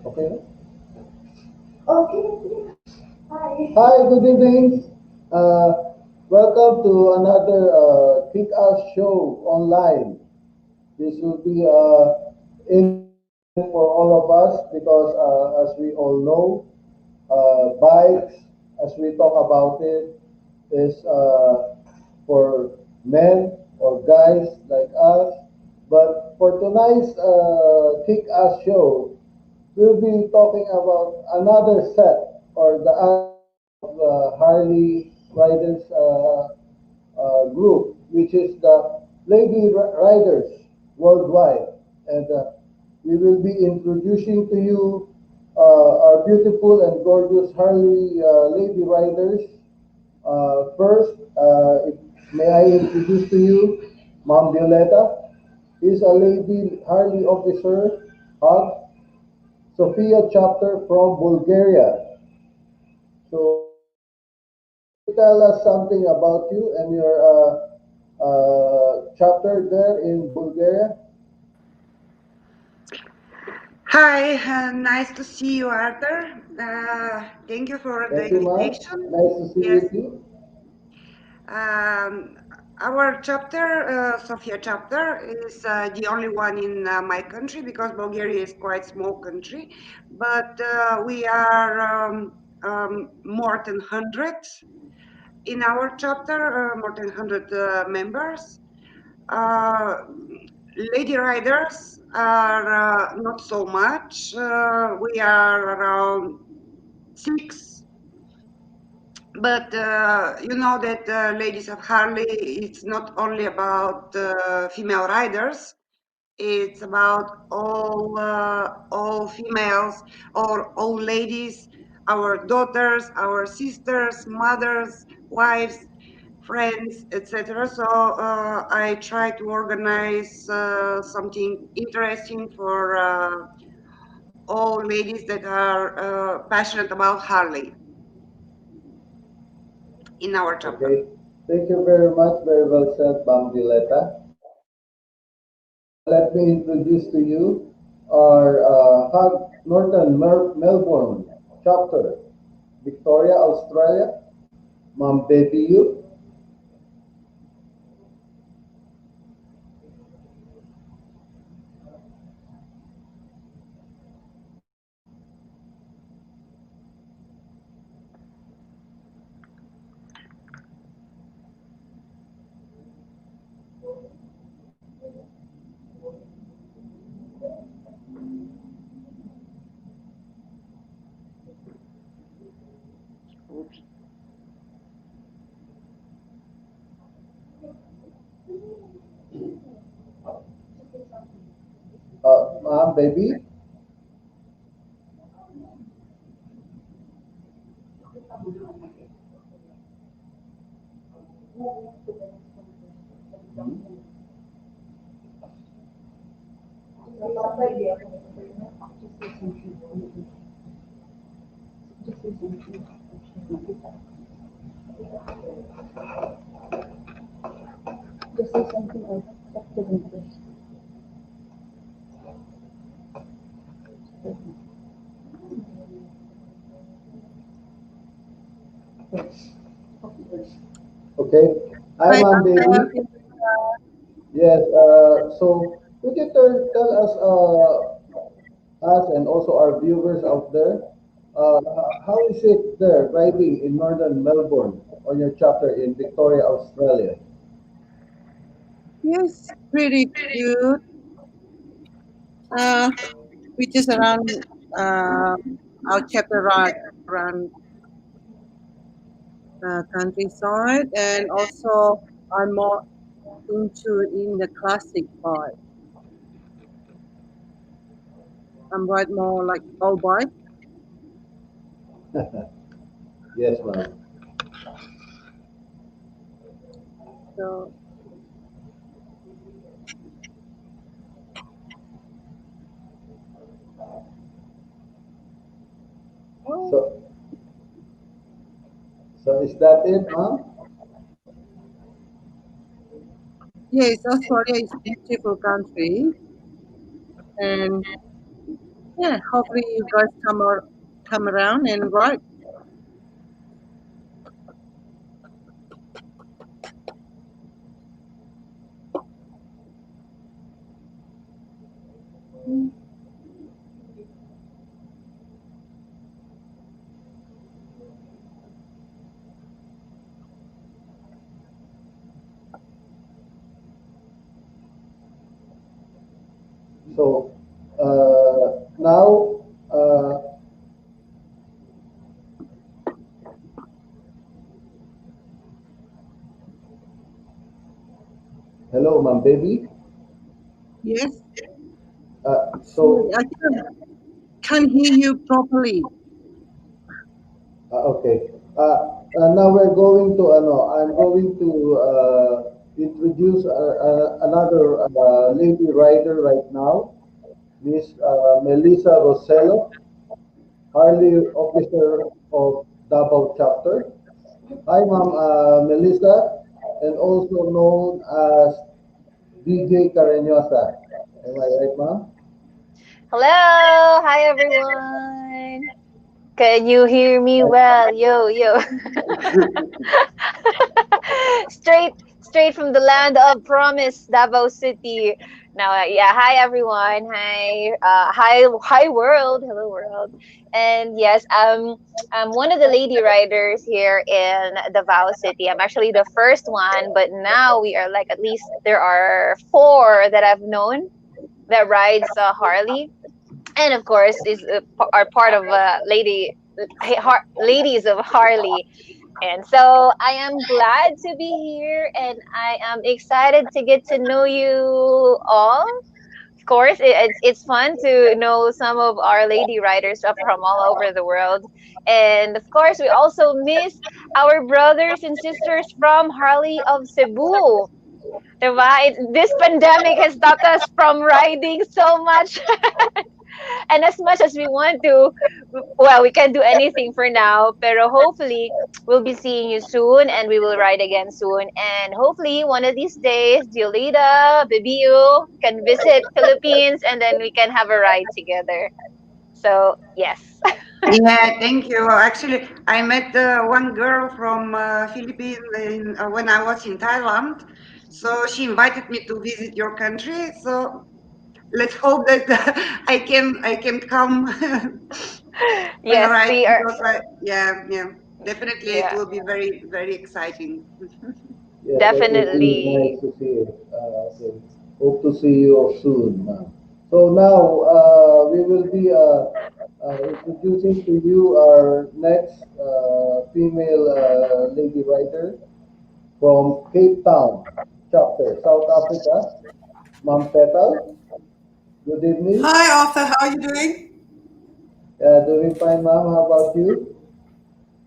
Okay. Okay. Hi. Hi, good evening. Welcome to another Kickass show online. This will be interesting for all of us because, as we all know, bikes, as we talk about it, is for men or guys like us. But for tonight's Kick-Ass show, we'll be talking about another set or the other of the Harley Riders group, which is the Lady Riders Worldwide. And we will be introducing to you our beautiful and gorgeous Harley Lady Riders. First, may I introduce to you Mom Violeta. Is a Lady Harley officer of Sofia chapter from Bulgaria. So, can you tell us something about you and your chapter there in Bulgaria? Hi, nice to see you, Arthur. Thank you for the Thank you, ma'am. invitation. Nice to see Yes, you too. um, our chapter, Sofia chapter, is the only one in my country because Bulgaria is quite small country, but we are more than 100 in our chapter, more than 100 members. Uh, Lady riders are not so much. We are around six, but you know that Ladies of Harley, it's not only about female riders. It's about all females or all ladies, our daughters, our sisters, mothers, wives, friends, etc. So I try to organize something interesting for all ladies that are passionate about Harley in our chapter. Okay. Thank you very much. Very well said, Ma'am Dileta. Let me introduce to you our Northern Melbourne chapter, Victoria, Australia. Ma'am Bebi, you. Oops. Ma'am Bebi. Just say something else. That doesn't exist. Okay. Hi, Hi, Ma'am Arthur. Baby. Yes. So, could you tell us and also our viewers out there, how is it there riding in northern Melbourne on your chapter in Victoria, Australia? Yes, pretty good. Uh, we just around uh, our chapter around countryside, and also I'm more into in the classic part. I'm right more like all bike. Yes, ma'am. So oh So, so is that it, ma'am? yes, Australia is a beautiful country, and Yeah, hopefully you guys come around and ride. So now, hello, ma'am, baby. Yes, sorry, So I can't hear you properly. okay. Now we're going to I'm going to introduce another lady rider right now, Miss Melissa Rosello, Harley officer of Davao chapter. Hi, ma'am, Melissa, and also known as DJ Carenosa. Am I right, ma'am? Hello, hi everyone. Can you hear me well? Yo, yo. Straight from the land of promise, Davao City. Now, yeah, hi everyone. Hi world. Hello world. And yes, I'm one of the lady riders here in Davao City. I'm actually the first one, but now we are like at least there are four that I've known that rides Harley, and of course is are part of ladies of Harley. And so I am glad to be here, and I am excited to get to know you all. Of course, it's fun to know some of our lady riders up from all over the world. And of course, we also miss our brothers and sisters from Harley of Cebu. Diba? This pandemic has stopped us from riding so much. And as much as we want to, well, we can't do anything for now, pero hopefully we'll be seeing you soon and we will ride again soon. And hopefully one of these days, Violeta, Bebi can visit Philippines and then we can have a ride together. So, yes. Yeah, thank you. Actually, I met one girl from Philippines when I was in Thailand. So she invited me to visit your country. So let's hope that I can come on a Yes, ride we are. because yeah, definitely it Yeah, will be very very exciting. Yeah, that would be nice definitely. to see it. Okay. Hope to see you soon, ma'am. So now we will be introducing to you our next female lady writer from Cape Town chapter, South Africa, Ma'am Petal. Good evening. Hi Arthur, how are you doing? Doing fine, ma'am. How about you?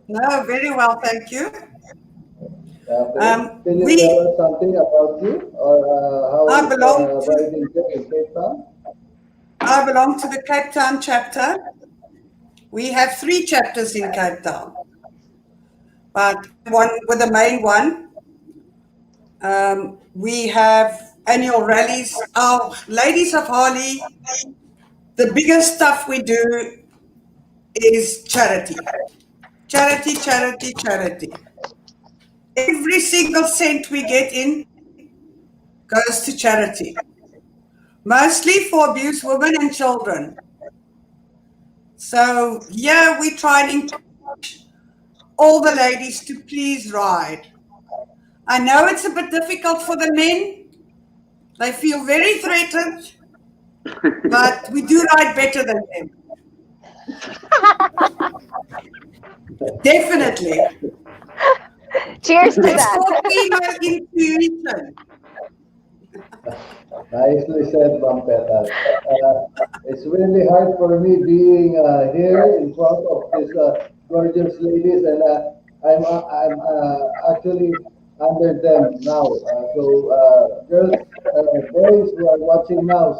No, very well, thank you. Okay. Can you tell We, us something about you or how I is belong to, riding here in Cape Town? I belong to the Cape Town chapter. We have three chapters in Cape Town, but one with the main one. We have annual rallies. Our ladies of Harley, the biggest stuff we do is charity. Charity, charity, charity. Every single cent we get in goes to charity, mostly for abused women and children. So, yeah, we try and encourage all the ladies to please ride. I know it's a bit difficult for the men, they feel very threatened, but we do ride better than them. Definitely. Cheers to It's that. called female intuition. Nicely said, Ma'am Petal. It's really hard for me being here in front of these gorgeous ladies, and I'm actually under them now. Girls, boys who are watching now,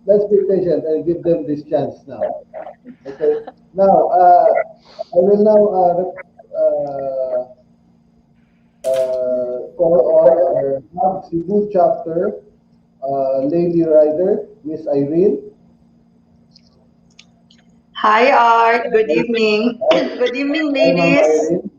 let's be patient and give them this chance now. Okay. Now, I will now call on our Cebu chapter lady rider, Miss Irene. Hi, Art. Good Hi, evening. hi, Good evening, hi, Ma'am ladies. Irene.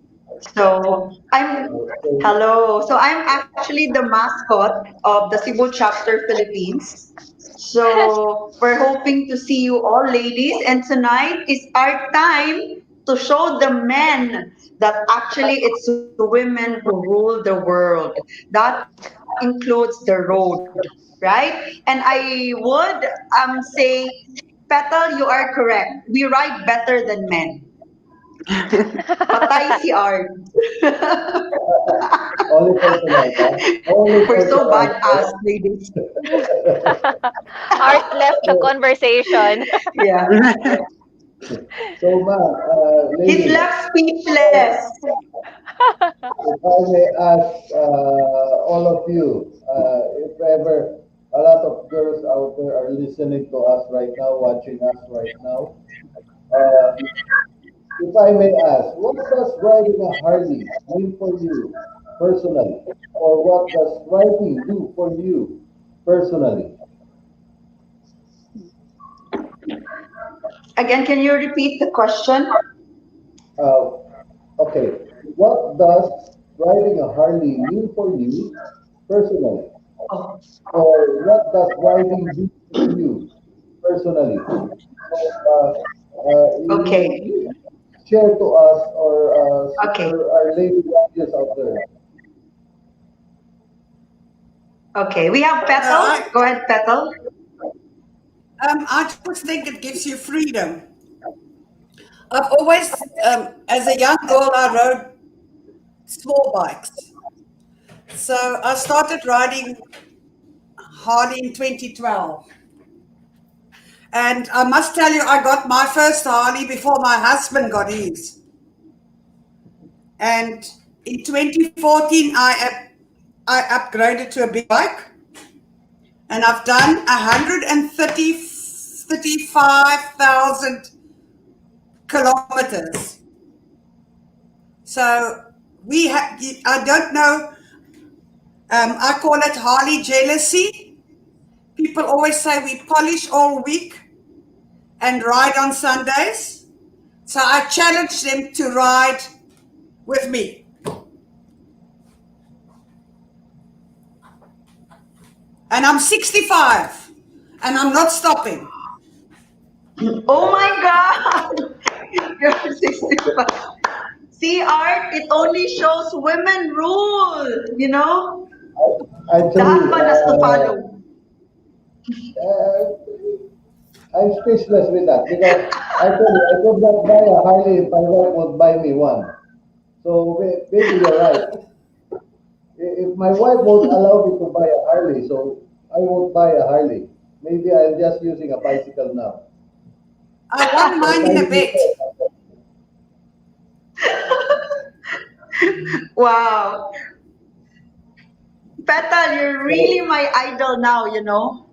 So, I'm So, hello. So, I'm actually the mascot of the Cebu chapter Philippines. So, we're hoping to see you all, ladies. And tonight is our time to show the men that actually it's women who rule the world. That includes the road, right? And I would say, Petal, you are correct. We ride better than men. Patay si Art. only for tonight, huh? We're Only so for tonight, badass, right? ladies. Art left the So, conversation. Yeah. so, ma'am, He's ladies, left speechless. if I may ask all of you, if ever a lot of girls out there are listening to us right now, watching us right now, uh, if I may ask, what does riding a Harley mean for you personally? Or what does riding do for you personally? Again, can you repeat the question? Uh, okay, what does riding a Harley mean for you personally? Oh, Or what does riding do for you personally? So, okay. you share to us or Okay. for our lady audience out there. Okay. We have No, Petal. Go ahead, Petal. I just think it gives you freedom. I've always, as a young girl, I rode small bikes. So I started riding Harley in 2012. And I must tell you, I got my first Harley before my husband got his. And in 2014, I upgraded to a big bike, and I've done 135,000 kilometers. So I don't know, I call it Harley jealousy. People always say we polish all week and ride on Sundays. So I challenge them to ride with me. And I'm 65 and I'm not stopping. Oh my God. You're 65. See, Art, it only shows women rule, you know? The Actually, husband has to follow. uh, I'm speechless with that because actually I could not buy a Harley if my wife would buy me one. So maybe you're right. If my wife won't allow me to buy a Harley, so I won't buy a Harley. Maybe I'm just using a bicycle now. I won So mine in a thank you. bet. Wow. Petal, you're really So, my idol now, you know?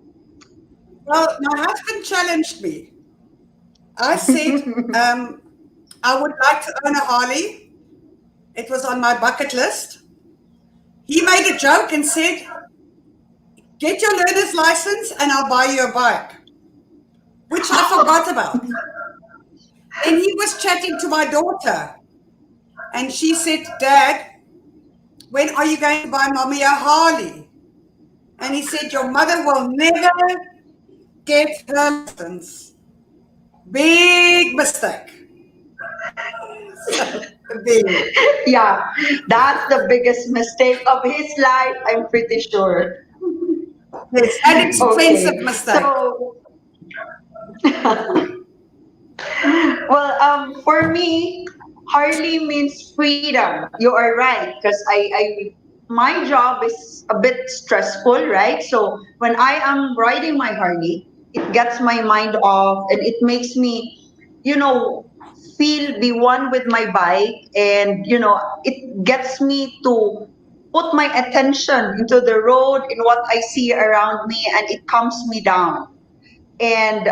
Well, my husband challenged me. I said, I would like to own a Harley. It was on my bucket list. He made a joke and said, get your learner's license and I'll buy you a bike, which I forgot about. Then he was chatting to my daughter and she said, Dad, when are you going to buy mommy a Harley? And he said, your mother will never get her license. Big mistake. So big. Yeah, that's the biggest mistake of his life, I'm pretty sure. Yes, an expensive Okay, mistake. so, well, for me, Harley means freedom. You are right, because my job is a bit stressful, right? So when I am riding my Harley, it gets my mind off and it makes me, you know, be one with my bike, and it gets me to put my attention into the road in what I see around me, and it calms me down. And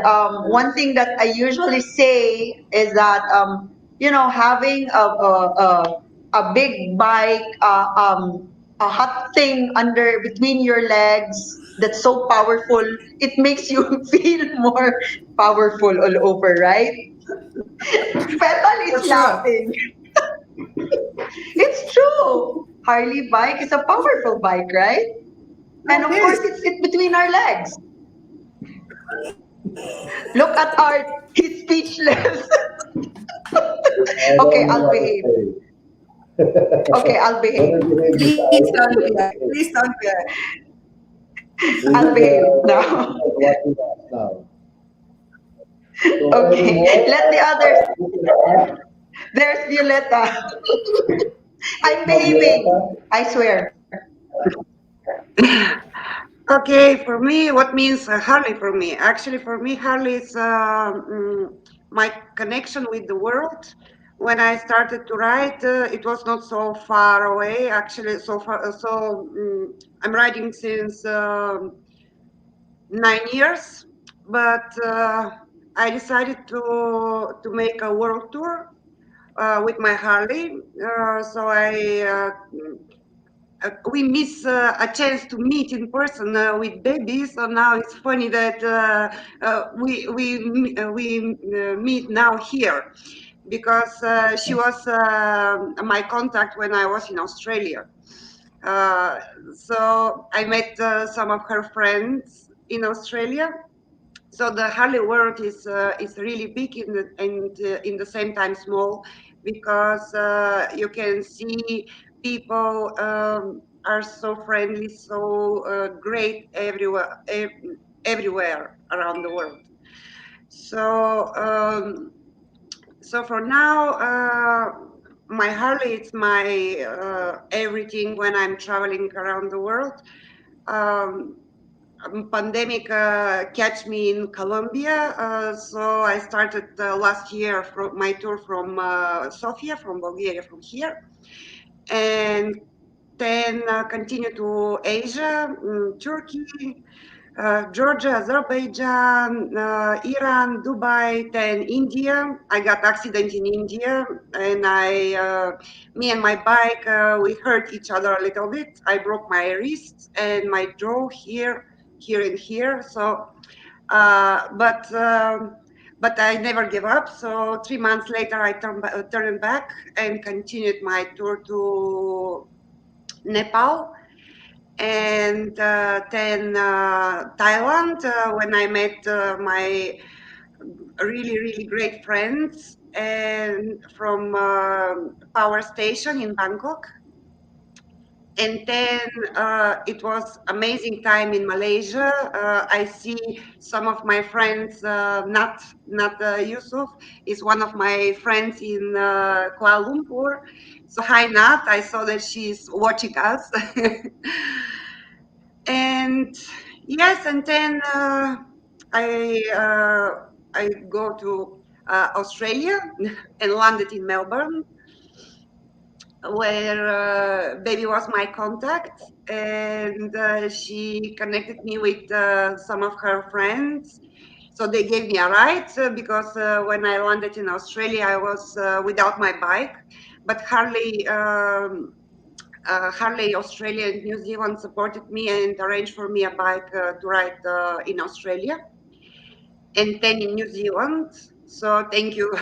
one thing that I usually say is that having a big bike, a hot thing under between your legs that's so powerful, it makes you feel more powerful all over, right? Petal For is sure. laughing. It's true. Harley bike is a powerful bike, right? And It of course, is. it's it between our legs. Look at Art. He's speechless. I Okay, don't know I'll what to behave. say. Okay, I'll behave. Better behave this Please time. don't be. Okay. Please don't be. I'll Even behave the now. people watching us now. So any Okay, more? let the others. We can start. There's Violeta. I'm Now, behaving. Violeta, I swear. Okay, for me, what means Harley for me? Actually, for me, Harley is my connection with the world. When I started to write, it was not so far away. Actually, so far, I'm writing since 9 years, but I decided to make a world tour with my Harley. We miss a chance to meet in person with Bebi. So now it's funny that we meet now here because she was my contact when I was in Australia. Uh, so I met some of her friends in Australia. So the Harley world is really big and in the same time small because you can see people are so friendly, so great everywhere around the world. So so for now, my Harley is my everything when I'm traveling around the world. Um, Pandemic catch me in Colombia, so I started last year from my tour from Sofia, from Bulgaria, from here, and then continue to Asia, Turkey, Georgia, Azerbaijan, Iran, Dubai, then India. I got accident in India, and me and my bike, we hurt each other a little bit. I broke my wrist and my jaw here, here and here. So, but I never give up. So 3 months later, I turned back and continued my tour to Nepal and then Thailand when I met my really great friends and from power station in Bangkok. And then it was amazing time in Malaysia. I see some of my friends, not Yusuf, is one of my friends in Kuala Lumpur. So hi Nat, I saw that she's watching us. And yes, and then I uh, I go to Australia and landed in Melbourne, where Baby was my contact, and she connected me with some of her friends. So they gave me a ride because when I landed in Australia, I was without my bike, but Harley Australia and New Zealand supported me and arranged for me a bike to ride in Australia and then in New Zealand. So thank you,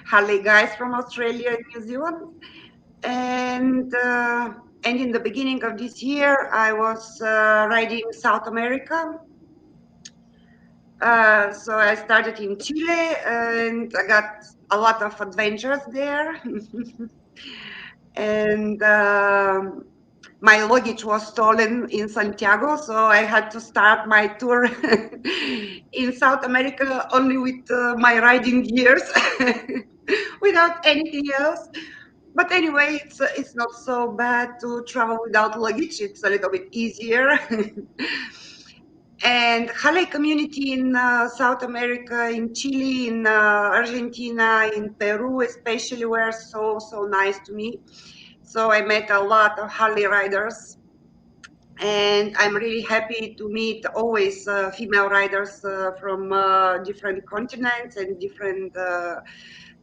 Harley guys from Australia and New Zealand. And uh, and in the beginning of this year, I was riding South America. So I started in Chile and I got a lot of adventures there. And my luggage was stolen in Santiago, so I had to start my tour in South America only with my riding gears, without anything else. But anyway, it's not so bad to travel without luggage. It's a little bit easier. And Harley community in South America, in Chile, in Argentina, in Peru, especially, were so nice to me. So I met a lot of Harley riders, and I'm really happy to meet always female riders from different continents and different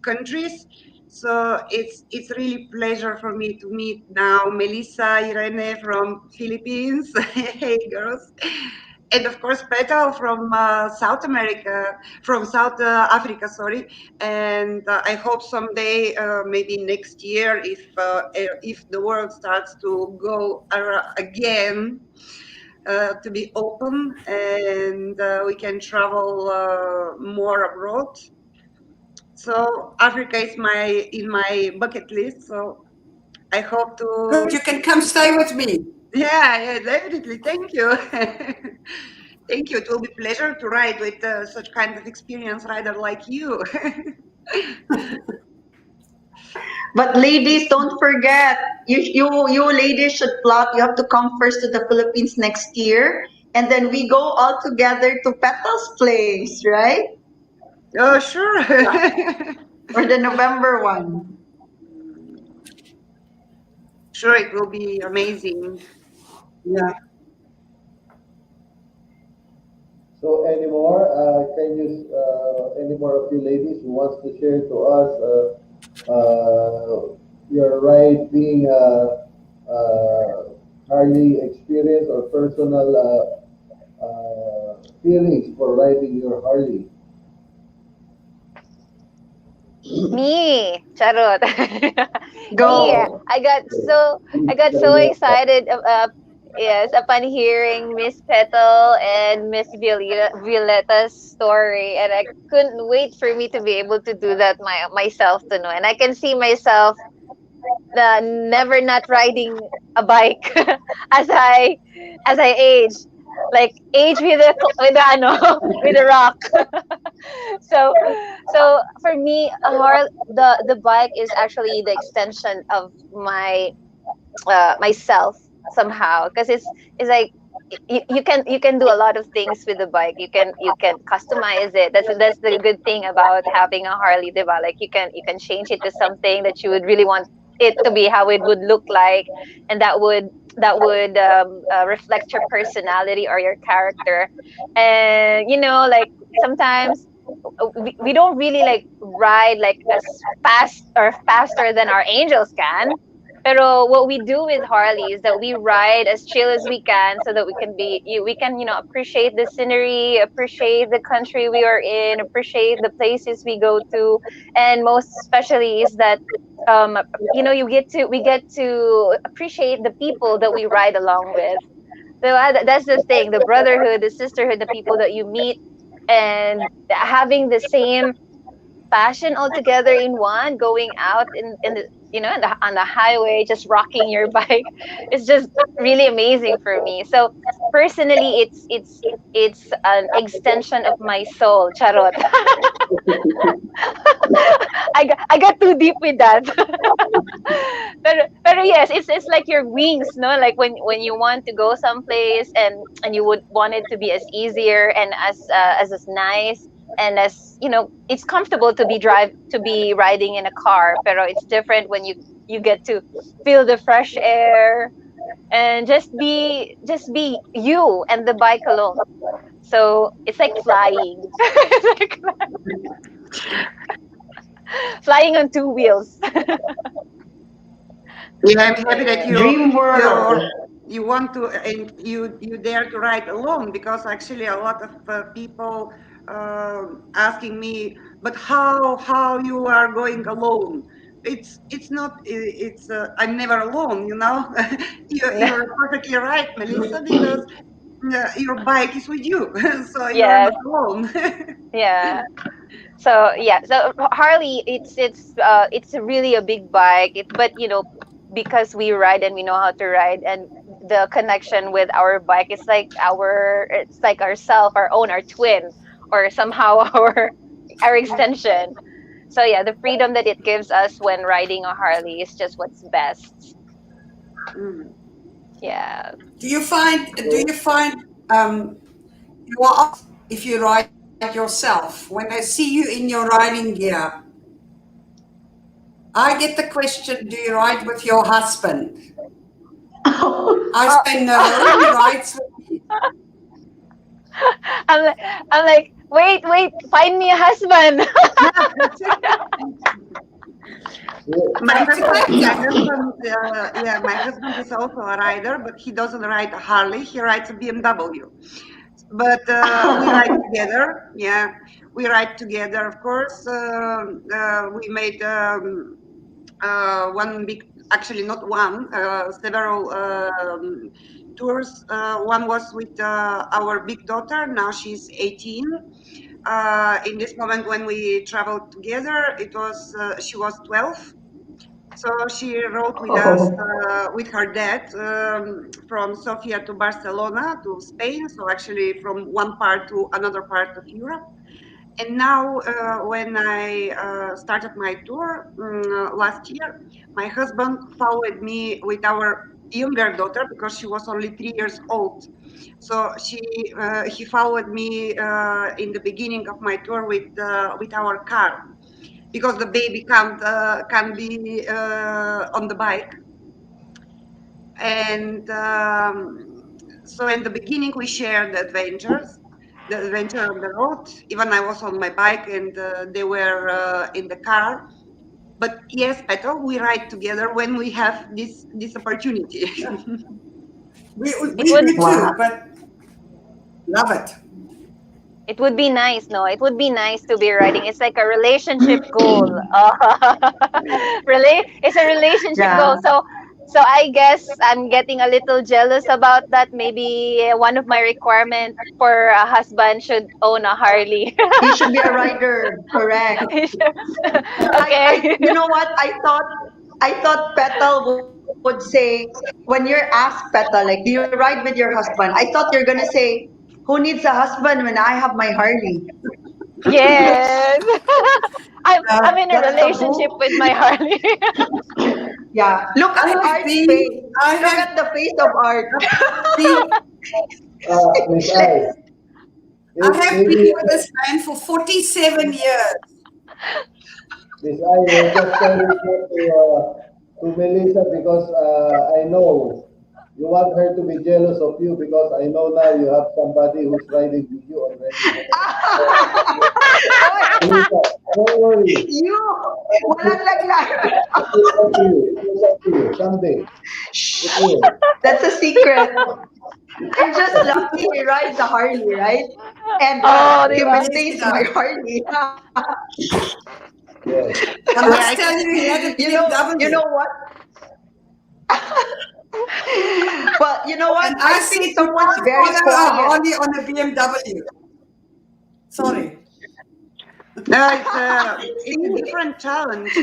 countries. So it's really pleasure for me to meet now Melissa, Irene from Philippines. Hey girls, and of course Petal from South America, from South Africa, sorry. And I hope someday, maybe next year, if the world starts to go again, to be open, and we can travel more abroad. So Africa is my bucket list. So I hope Good, to. you can come stay with me. Yeah, yeah, definitely. Thank you. Thank you. It will be a pleasure to ride with such kind of experienced rider like you. But ladies, don't forget, you ladies should plot. You have to come first to the Philippines next year, and then we go all together to Petal's place, right? Oh, sure. Or the November one. Sure, it will be amazing. Yeah. So any more? Any more of you ladies who wants to share to us your ride being Harley experience or personal feelings for riding your Harley? Me, charot. Me, Go. I got so excited. Yes, upon hearing Miss Petal and Miss Violeta's story, and I couldn't wait for me to be able to do that myself to know. And I can see myself never not riding a bike as I age, like age with a ano, with a rock. so for me, the bike is actually the extension of myself somehow, because it's like you can do a lot of things with the bike. You can customize it. That's the good thing about having a Harley, diba? Like you can change it to something that you would really want it to be, how it would look like, and that would reflect your personality or your character. And like sometimes we don't really like ride like as fast or faster than our angels can. Pero what we do with Harley is that we ride as chill as we can, so that we can appreciate the scenery, appreciate the country we are in, appreciate the places we go to, and most especially is that um we get to appreciate the people that we ride along with. So that's the thing, the brotherhood, the sisterhood, the people that you meet, and having the same passion all together in one, going out in the on the highway, just rocking your bike. It's just really amazing for me. So personally, it's an extension of my soul, charot. I got too deep with that. Pero yes, it's like your wings, no? Like when you want to go someplace, and you would want it to be as easier and as nice, and as it's comfortable to be riding in a car. Pero it's different when you get to feel the fresh air and just be you and the bike alone. So it's like flying. It's like flying on two wheels. Yeah, I'm happy that Dream world. you want to, and you dare to ride alone, because actually a lot of people asking me, but how you are going alone? It's not it's I'm never alone, you're perfectly right, Melissa, because your bike is with you, so you're not Yes, alone. yeah. So yeah, so Harley, it's really a big bike. But because we ride and we know how to ride, and the connection with our bike, it's like ourself, our own, our twin, or somehow our extension. So yeah, the freedom that it gives us when riding a Harley is just what's best. Mm. Yeah. Do you find you are asked if you ride yourself? When I see you in your riding gear, I get the question, do you ride with your husband? I say no, he rides with me. I'm like, wait, find me a husband. My Yeah. husband, my husband is also a rider, but he doesn't ride a Harley. He rides a BMW. but we ride together. Yeah, we ride together. Of course, we made one big, actually not one, several tours. One was with our big daughter. Now she's 18. In this moment when we traveled together, it was she was 12. So she rode with us, Oh. with her dad, from Sofia to Barcelona to Spain. So actually from one part to another part of Europe. And now, when I started my tour last year, my husband followed me with our younger daughter because she was only 3 years old. So he followed me in the beginning of my tour with our car because the baby can't be on the bike. And so in the beginning we shared the adventure on the road. Even I was on my bike and they were in the car. But yes, Petal, we ride together when we have this opportunity. It We would do too, Wow. but love it. it would be nice, no? It would be nice to be riding. It's like a relationship goal. Really, it's a relationship goal. Yeah. So I guess I'm getting a little jealous about that. Maybe one of my requirement for a husband should own a Harley. He should be a rider. Correct. Okay. You know what? I thought Petal would say, when you're asked Petal, like, do you ride with your husband? I thought you're gonna say, who needs a husband when I have my Harley? Yes. I'm in a That's relationship taboo. with my Harley. Yeah. Look I at have Art's been, face. I Look have at the face of Art. been, Miss Let's. I, I have been maybe with this man for 47 years. Miss I, you're just telling that to Melissa because I know you want her to be jealous of you because I know now you have somebody who's riding with you already. Oy, Melissa, don't worry. you! Walang laglag. It will come to you. It will come to you someday. It will. That's a secret. I'm just lucky he rides a Harley, right? And Oh, di he ba? Yes, he maintains my does. Harley. Yes. I Yeah, must I tell can you, he had a You BMW. know what? Well, you know what? And I I think said, you someone's can't very order a quiet. Harley on a BMW. Sorry. it's a See? different challenge,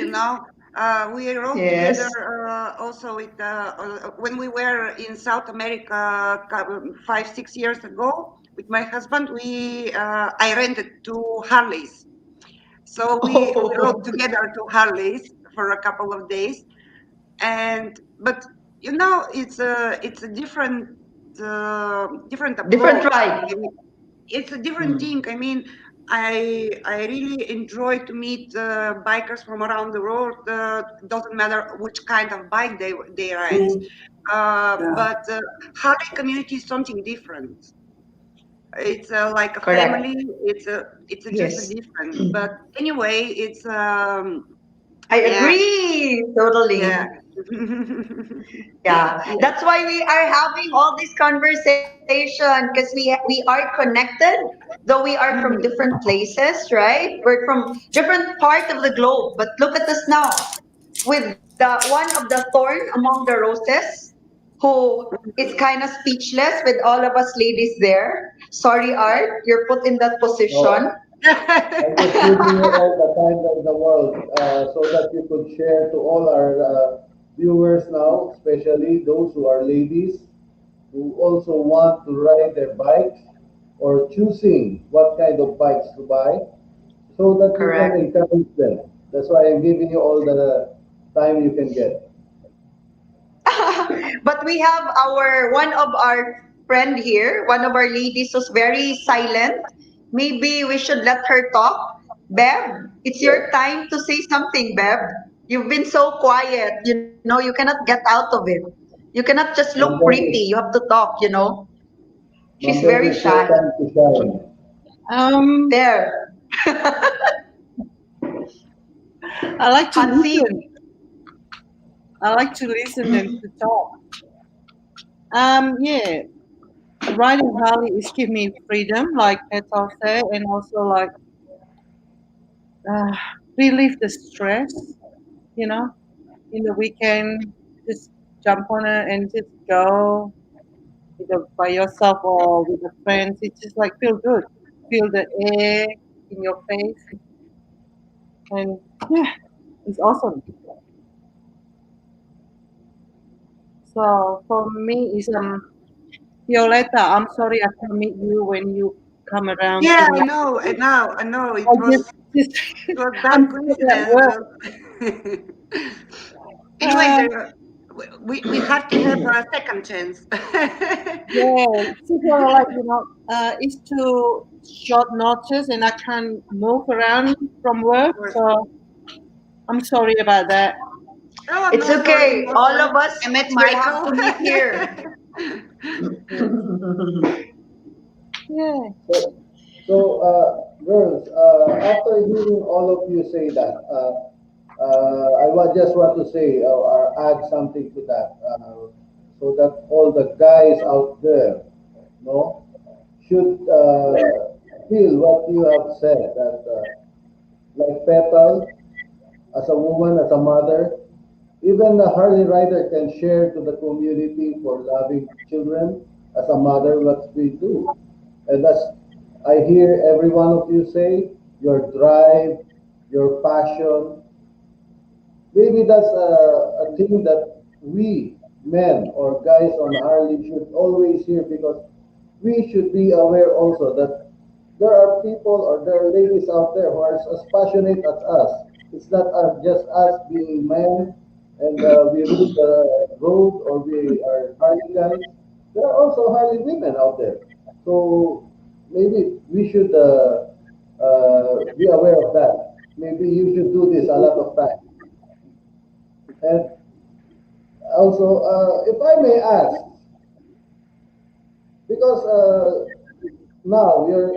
we rode together Yes. also with when we were in South America 5 6 years ago with my husband. We I rented two Harleys, so we rode Oh, together two Harleys for a couple of days. And but it's a different different approach. ride. I mean, it's a different Mm, thing. I mean, I really enjoy to meet bikers from around the world. Doesn't matter which kind of bike they ride. Mm, yeah. But Harley community is something different. It's like a correct. family. It's just a Yes. different. But anyway, it's I yeah, agree yeah. totally. Yeah, Yeah. that's why we are having all this conversation because we are connected, though we are from Mhm. different places, right? We're from different part of the globe, but look at us now with the one of the thorn among the roses, who is kind of speechless with all of us ladies there. Sorry, Art, you're put in that position. No, I'm just giving you all the time in the world so that you could share to all our viewers now, especially those who are ladies who also want to ride their bikes or choosing what kind of bikes to buy so that you can Correct. encourage them. That's why I'm giving you all the time you can get. But we have our one of our friend here, one of our ladies who's very silent. Maybe we should let her talk. Beb, it's your Yeah. time to say something, Beb. You've been so quiet. You cannot get out of it. You cannot just look Ma'am pretty. Bev, You have to talk. She's Ma'am very Bev, it's shy. your time to shine. Um, There. I like to Hot seat. listen. I like to listen and to talk. Yeah. riding Harley is give me freedom, like Petal said, and also like uh, relieve the stress. You know, in the weekend, just jump on it and just go either by yourself or with a friends. It just like feel good, feel the air in your face, and yeah, it's awesome. So for me, it's Violeta. I'm sorry I can't meet you when you come around Yeah, I tonight. know, I know, I know. I just It was I'm bad still at coincidence. work. Anyway, Uh, we have to have a second chance. yeah, it's just like it's too short notice and I can't move around from Of work. course. So I'm sorry about that. Oh, It's no sorry, okay. no All sorry. of us I met will have Michael. to meet here. Yeah, yeah. Girls, after hearing all of you say that, just want to say or add something to that, so that all the guys out there, no, should feel what you have said. That like Petal, as a woman, as a mother, even the Harley rider can share to the community for loving children as a mother what we do. And that's, I hear every one of you say, your drive, your passion. Maybe that's a thing that we men or guys on Harley should always hear, because we should be aware also that there are people or there are ladies out there who are as passionate as us. It's not just us being men and we rule the road or we are Harley guys. There are also Harley women out there. So maybe we should be aware of that. Maybe you should do this a lot of time. And also, if I may ask, because now you're,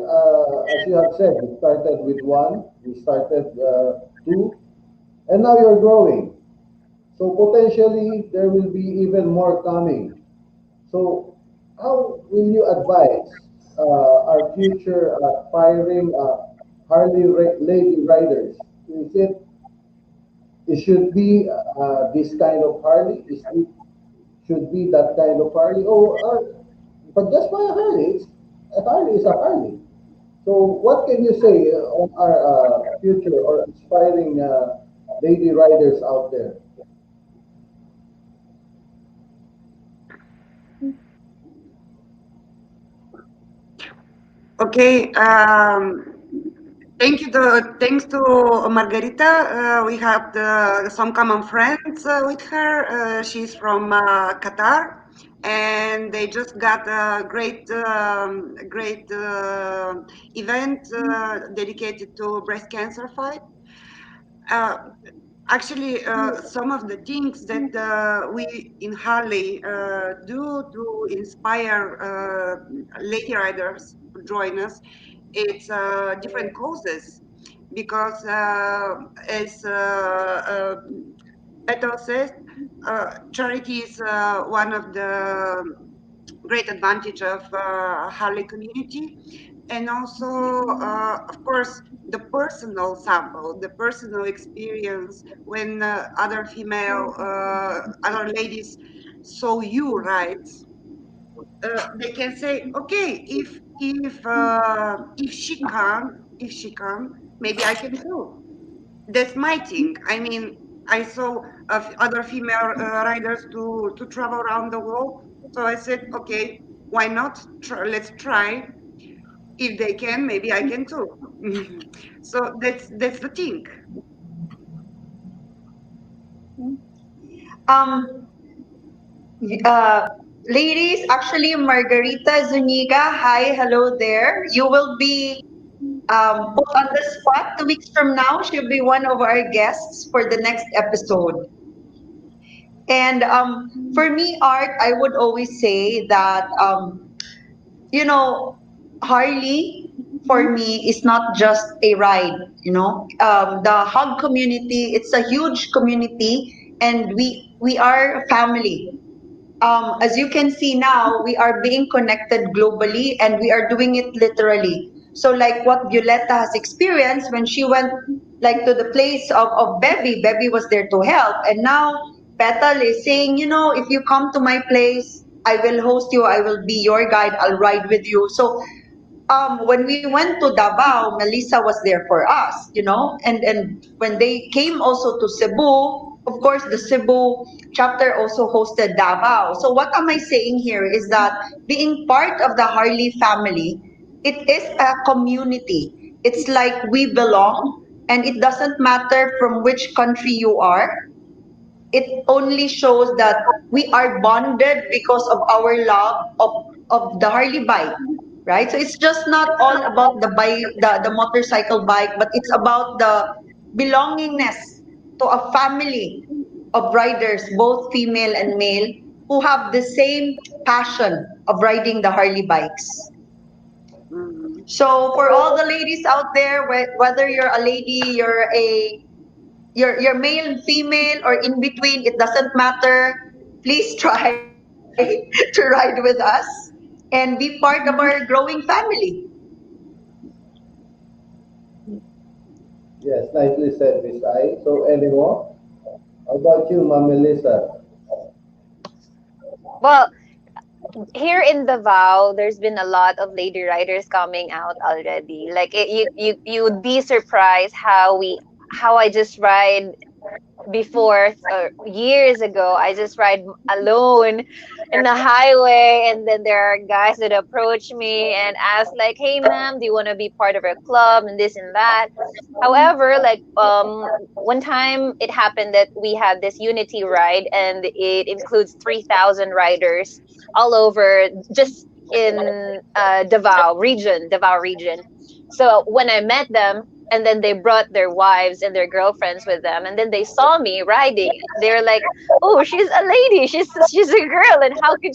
as you have said, you started with one, you started two, and now you're growing. So potentially there will be even more coming. So how will you advise our future aspiring Lady Riders? Is it should be this kind of Harley? Is it should be that kind of Harley? But just by a Harley, a Harley is a Harley. So what can you say on our future or aspiring lady riders out there? Okay. Thanks to Margarita. We have some common friends with her. She's from Qatar, and they just got a great event dedicated to breast cancer fight. Uh, Actually, some of the things that we in Harley do to inspire lady riders to join us, it's different causes, because as Petal says, charity is one of the great advantage of Harley community, and also, of course, the personal sample, the personal experience when other ladies saw you, right? They can say, okay, if she can, maybe I can too. That's my thing. I mean, I saw other female riders to travel around the world, so I said, okay, why not? Let's try. If they can, maybe I can too. So that's the thing. Um, uh, Ladies, actually, Margarita Zuniga, hi, hello there. You will be put on the spot 2 weeks from now. She'll be one of our guests for the next episode. And for me, Art, I would always say that, you know, Harley for me is not just a ride. The hug community, it's a huge community, and we are a family. as you can see now, we are being connected globally and we are doing it literally. So like what Violeta has experienced when she went like to the place of Bebi, Bebi was there to help. And now Petal is saying, if you come to my place, I will host you, I will be your guide, I'll ride with you. So when we went to Davao, Melissa was there for us, and when they came also to Cebu, of course, the Cebu chapter also hosted Davao. So what am I saying here is that being part of the Harley family, it is a community. It's like we belong, and it doesn't matter from which country you are. It only shows that we are bonded because of our love of the Harley bike, right? So it's just not all about the bike, the motorcycle bike, but it's about the belongingness to a family of riders, both female and male, who have the same passion of riding the Harley bikes. Mhm. So for all the ladies out there, whether you're a lady, you're male and female or in between, it doesn't matter. Please try to ride with us and be part of our growing family. Yes, nicely said, Miss I. So, any more? How about you, Ma'am Melissa? Well, here in Davao, there's been a lot of lady riders coming out already. Like you would be surprised how I just ride before, years ago. I just ride alone in the highway, and then there are guys that approach me and ask like, "Hey, ma'am, do you want to be part of our club?" and this and that. However, like one time it happened that we had this unity ride, and it includes 3,000 riders all over, just in Davao region. So when I met them, and then they brought their wives and their girlfriends with them, and then they saw me riding, they're like, "Oh, she's a lady, she's a girl, and how can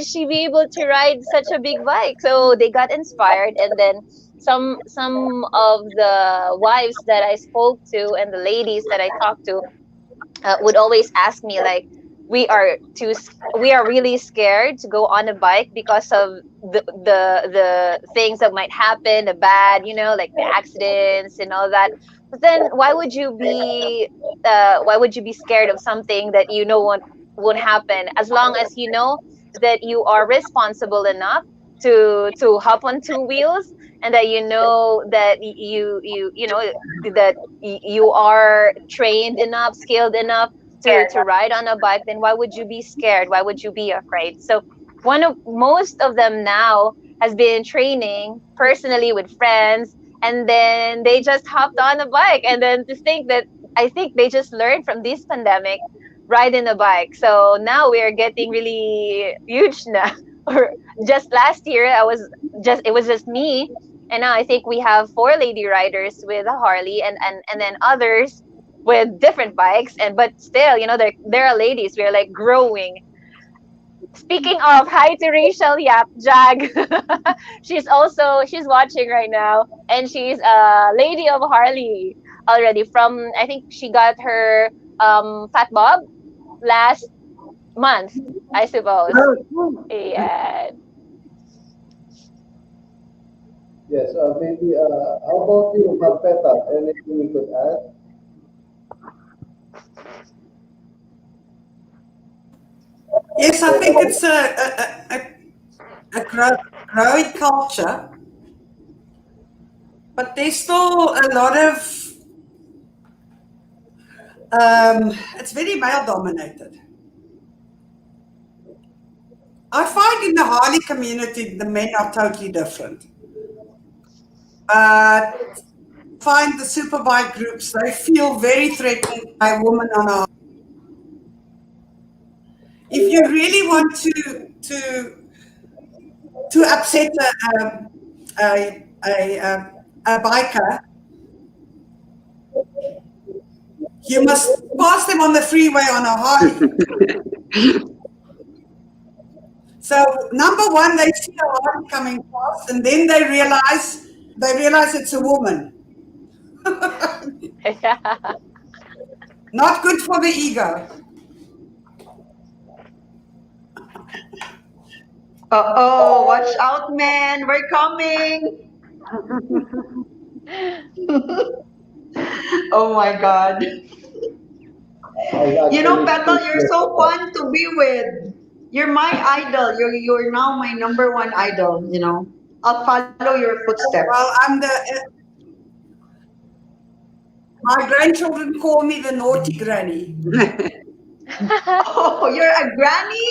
she be able to ride such a big bike?" So they got inspired, and then some of the wives that I spoke to and the ladies that I talked to would always ask me like, we are really scared to go on a bike because of the things that might happen, the bad, like the accidents and all that. But then why would you be scared of something that won't happen, as long as you know that you are responsible enough to hop on two wheels, and that you know that that you are trained enough, skilled enough to ride on a bike. Then why would you be scared? Why would you be afraid? So one of most of them now has been training personally with friends, and then they just hopped on a bike, and then to think that I think they just learned from this pandemic riding a bike. So now we are getting really huge now. Or just last year, it was just me, and now I think we have four lady riders with a Harley, and then others with different bikes. And but still, there are ladies. We're like growing. Speaking of, hi to Rachel Yap Jag. She's watching right now, and she's a lady of Harley already. From I think she got her Fat Bob last month, I suppose. Yeah. Yes, maybe, how about you, Ma'am Petal? Anything you could add? Yes, I So, think it's a growing culture, but there's still a lot of, it's very male dominated. I find in the Harley community, the men are totally different. But find the superbike groups, they feel very threatened by a woman on a. If you really want to upset a biker, you must pass them on the freeway on a Harley. So number one, they see a Harley coming past, and then they realize it's a woman. Yeah. Not good for the ego. Oh, watch out, man. We're coming. Oh my God. I You know, actually Petal, speak you're with so fun to be with. You're my idol. You're now my number one idol, you know. I'll follow your footsteps. Well, my grandchildren call me the naughty granny. Oh, you're a granny?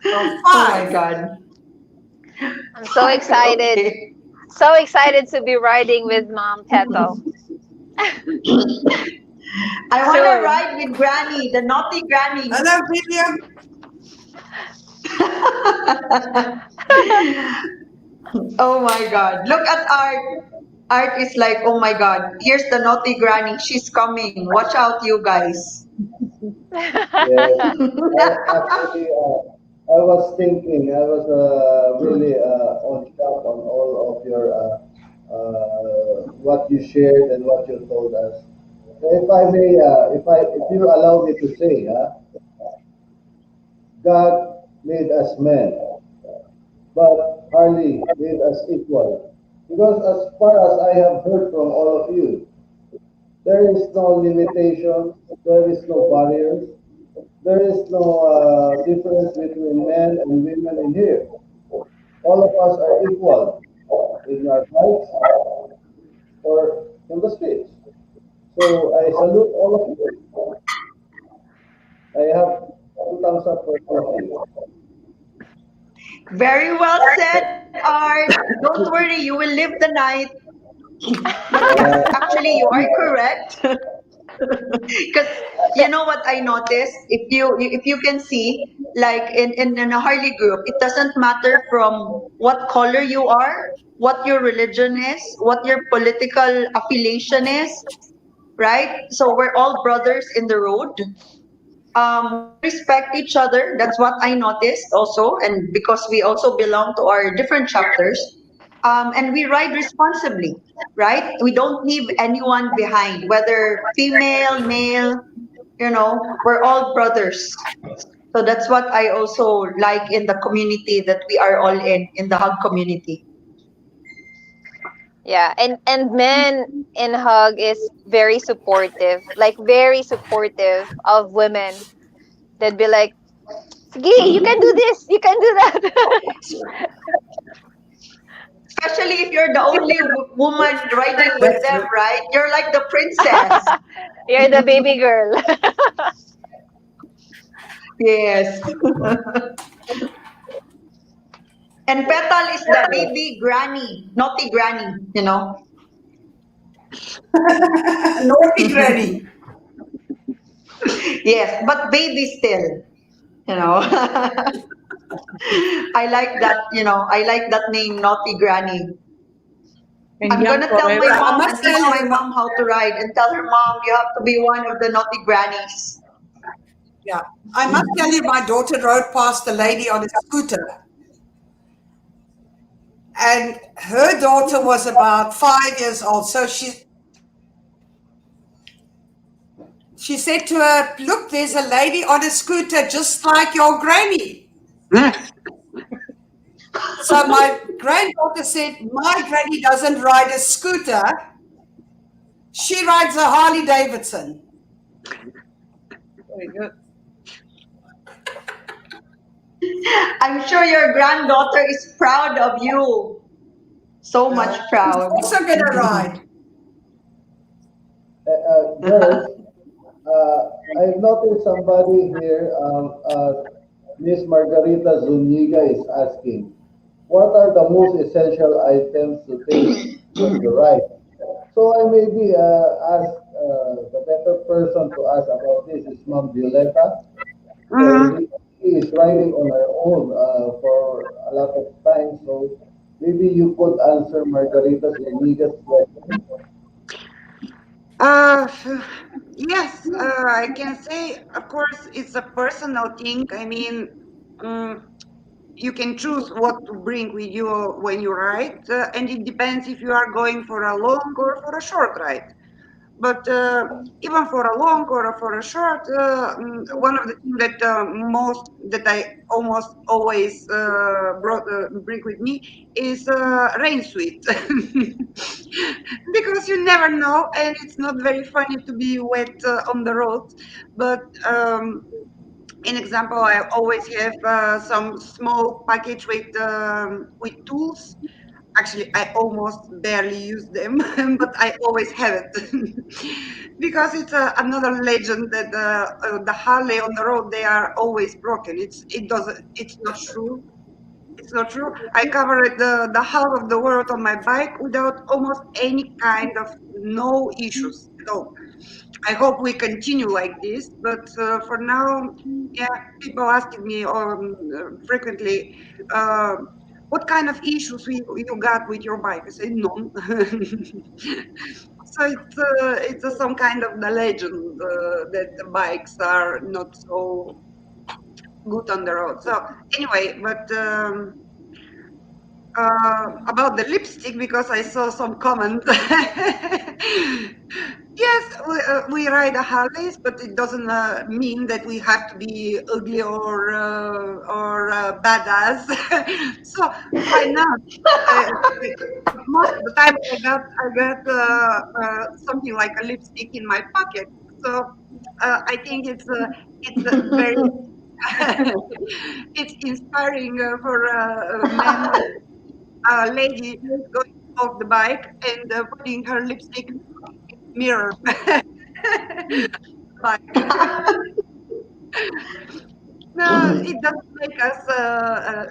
Well, Oh my five. God. I'm so excited. Okay. So excited to be riding with Mom Petal I want to soon. ride with Granny, the naughty Granny. Hello, William. Oh my God. Look at Art. Art is like, oh my God, here's the naughty Granny. She's coming. Watch out, you guys. yes. Actually, I was thinking, I was really on shock on all of your what you shared and what you told us. So if I may, if you allow me to say, God made us men, but Harley made us equal. Because as far as I have heard from all of you, there is no limitations, there is no barriers, there is no difference between men and women in here. All of us are equal in our rights or in the streets. So I salute all of you. I have two thumbs up for all of you. Very well said, Art. Don't worry, you will live the night. But yes, Yeah, actually, you are correct. Because you know what I noticed? If you can see, like in a Harley group, it doesn't matter from what color you are, what your religion is, what your political affiliation is, right? So we're all brothers in the road. We respect each other. That's what I noticed also, and because we also belong to our different chapters, and we ride responsibly, right? We don't leave anyone behind, whether female, male. You know, we're all brothers. So that's what I also like in the community that we are all in the hug community. Yeah, and men in Hug is very supportive, like very supportive of women. They'd be like, "Sige, you can do this, you can do that." Especially if you're the only woman riding with That's them, it. right? You're like the princess. You're the baby girl. Yes. And Petal is the baby granny, naughty granny, you know. Naughty granny. Yes, but baby still, you know. I like that, you know, I like that name, naughty granny. And I'm young gonna tell my Well, forever. I mom must and teach tell my you, mom how to ride and tell her mom you have to be one of the naughty grannies. yeah, I must tell you, my daughter rode past a lady on a scooter, and her daughter was about 5 years old. So she said to her, "Look, there's a lady on a scooter just like your granny." So my granddaughter said, "My granny doesn't ride a scooter; she rides a Harley Davidson." Very good. I'm sure your granddaughter is proud of you. So much She's proud. also going to ride. Girls, I've noticed somebody here, Miss Margarita Zuniga is asking, what are the most essential items to take when you ride? So I maybe ask the better person to ask about this is Mom Violeta. So Mhm. he is riding on her own for a lot of time. So maybe you could answer Margarita Zuniga's question. Uh, yes, I can say, of course, it's a personal thing. I mean, um, you can choose what to bring with you when you ride, and it depends if you are going for a long or for a short ride. But even for a long or for a short, one of the things that most that I almost always bring with me is rain sweet, because you never know, and it's not very funny to be wet on the road. But in example, I always have some small package with tools. Actually, I almost barely use them, but I always have it because it's another legend that the Harley on the road, they are always broken. It's not true. It's not true. I covered the half of the world on my bike without almost any kind of no issues at all. I hope we continue like this, but for now, yeah, people asking me frequently, uh, what kind of issues you got with your bike? I say none. So it's some kind of the legend that the bikes are not so good on the road. So anyway, but about the lipstick, because I saw some comment. Yes, we ride a Harleys, but it doesn't mean that we have to be ugly or badass. So why not? Uh, Most of the time, I got something like a lipstick in my pocket. So I think it's very it's inspiring for men, lady going off the bike and putting her lipstick mirror bike. No, it doesn't make us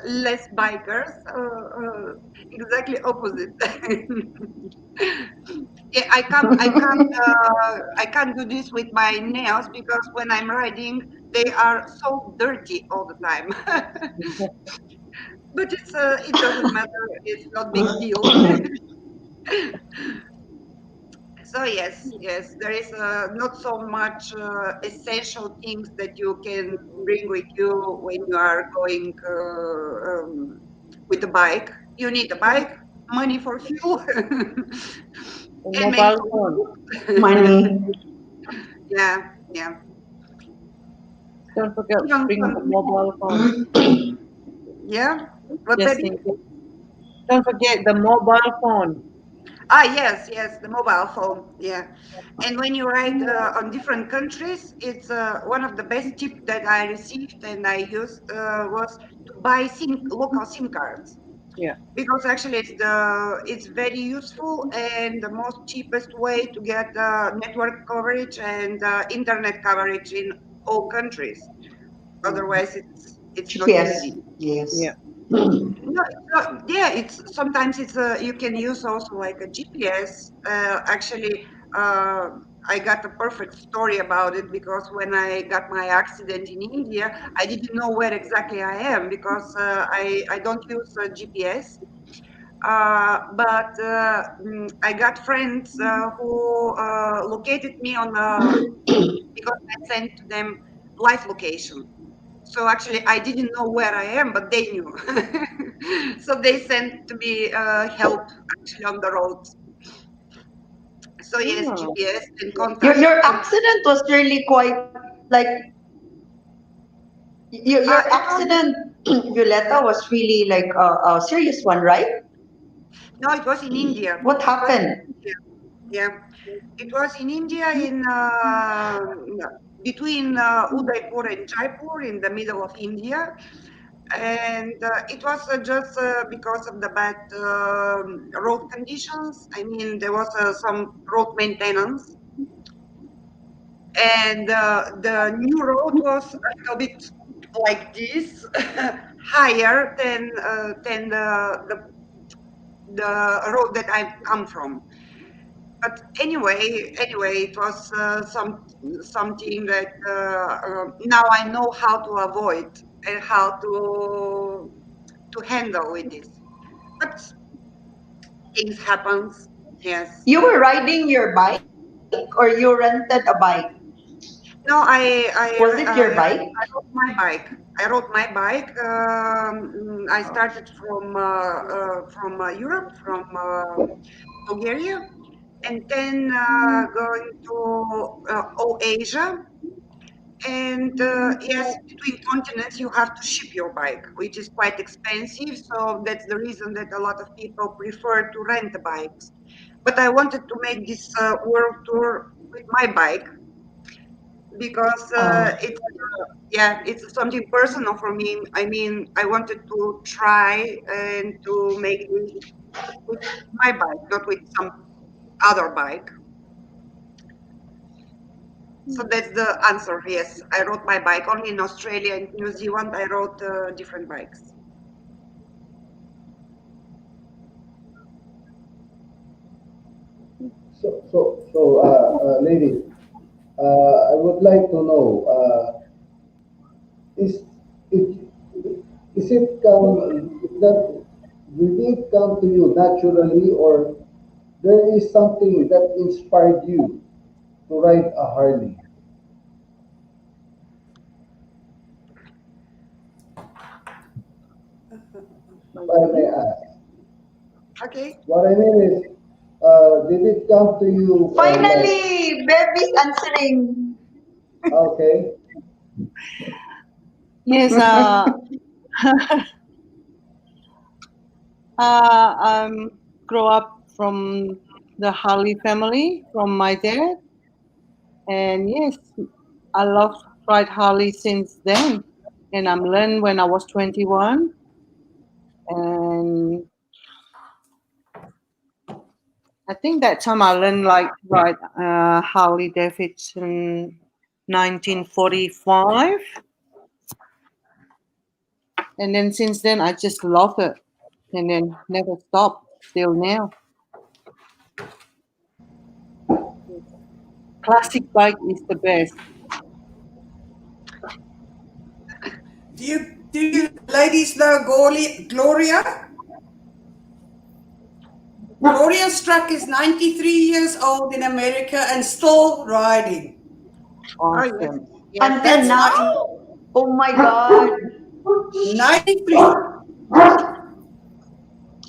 less bikers. Exactly opposite. Yeah, I can't do this with my nails because when I'm riding, they are so dirty all the time. But it doesn't matter. It's not big deal. So yes, yes, there is not so much essential things that you can bring with you when you are going with a bike. You need a bike, money for fuel, A and maybe mobile some phone. food. Money. Yeah, yeah. Don't forget Even bring the some, mobile phone. yeah. What, Just baby? in case. Don't forget the mobile phone. Ah, yes, yes, the mobile phone. Yeah. And when you ride on different countries, it's one of the best tip that I received and I used was to buy local SIM cards, Yeah. because actually it's very useful and the most cheapest way to get network coverage and internet coverage in all countries. Mhm. Otherwise, it's not GPS. easy. Yeah. Yes. No, it's not, yeah, it's sometimes it's you can use also like a GPS. Actually, uh, I got a perfect story about it because when I got my accident in India, I didn't know where exactly I am because I don't use GPS. But I got friends who located me on because I sent to them live location. So actually, I didn't know where I am, but they knew. So they sent to me help actually on the road. So yes, Oh. GPS and Your contacts. And accident was really quite like your it was accident, Violeta, was really like a serious one, right? no, it was in India. What It was in happened? India. Yeah, it was in India in between Udaipur and Jaipur in the middle of India. And it was just because of the bad road conditions. I mean, there was some road maintenance, and the new road was a little bit like this, higher than the road that I come from. But anyway, it was something that now I know how to avoid and how to handle with this. But things happens. Yes. You were riding your bike or you rented a bike? No, Was it your bike? I rode my bike. I rode my bike. I started from Europe, from Bulgaria, and then going to Asia. And yes, between continents, you have to ship your bike, which is quite expensive. So that's the reason that a lot of people prefer to rent the bikes. But I wanted to make this world tour with my bike because it's yeah, it's something personal for me. I mean, I wanted to try and to make this with my bike, not with some other bike. So that's the answer. Yes, I rode my bike only in Australia and New Zealand. I rode different bikes. Lady, I would like to know, is it is it come that did it come to you naturally, or there is something that inspired you to ride a Harley? If I may ask. Okay. What I mean is, did it come to you like, Finally, Bebi's answering. okay, Yes, grew up from the Harley family from my dad, and yes, I love ride Harley since then. And I'm learned when I was 21, and I think that time I learned like ride Harley-Davidson 1945, and then since then I just love it, and then never stopped till now. Classic bike is the best. Do you ladies know Gloria? Gloria's truck is 93 years old in America and still riding. Oh yes, Awesome. yes. Until That's now? my Oh my God. 93.